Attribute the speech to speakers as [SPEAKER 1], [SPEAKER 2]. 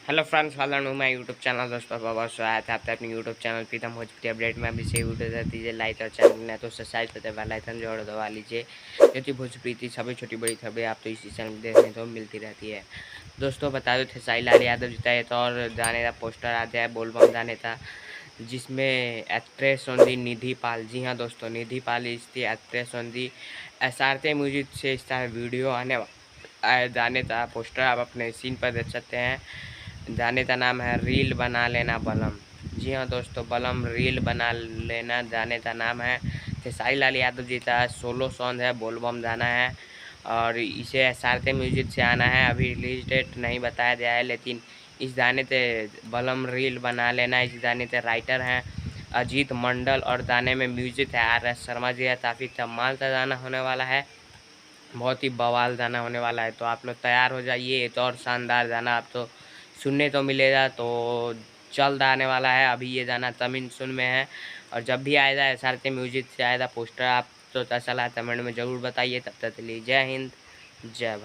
[SPEAKER 1] Hello friends, welcome to my YouTube channel. दोस्तों बहुत स्वागत है आपका अपने YouTube channel Pritam Bhojpuri update में। अभी से वीडियो दे दीजिए लाइक और चैनल ने तो सब्सक्राइब करते बेल आइकन जोड़ दबा लीजिए, क्योंकि भोजपुरी सभी छोटी बड़ी खबरें आप तो इसी चैनल देखने को मिलती रहती है। दोस्तों बता दो खेसारी लाल यादव जीता है तो और जाने का पोस्टर आ जाए बोलबम जाने था, जिसमें एक्ट्रेस होंगी निधि पाल। जी हाँ दोस्तों, निधि पाल इसकी एक्ट्रेस होंगी। SRT म्यूजिक से इसका वीडियो जाने था पोस्टर आप अपने सीन पर देख सकते हैं। गाने का नाम है रील बना लेना बलम। जी हाँ दोस्तों, बलम रील बना लेना गाने का नाम है। खेसारी लाल यादव जी का सोलो सॉन्ग है, बोलबम गाना है और इसे SRT म्यूजिक से आना है। अभी रिलीज डेट नहीं बताया गया है, लेकिन इस गाने से बलम रील बना लेना, इस गाने से राइटर हैं अजीत मंडल और गाने में म्यूजिक है RS शर्मा जी है। काफ़ी कमाल का गाना होने वाला है, बहुत ही बवाल गाना होने वाला है। तो आप लोग तैयार हो जाइए, एक और शानदार गाना आप तो सुनने तो मिलेगा। तो जल्द आने वाला है। अभी ये गाना तमिल सुन में है और जब भी आएगा SRT म्यूजिक से आएगा पोस्टर आप तो चला कमेंट में ज़रूर बताइए। तब तक के लिए जय हिंद, जय भारत।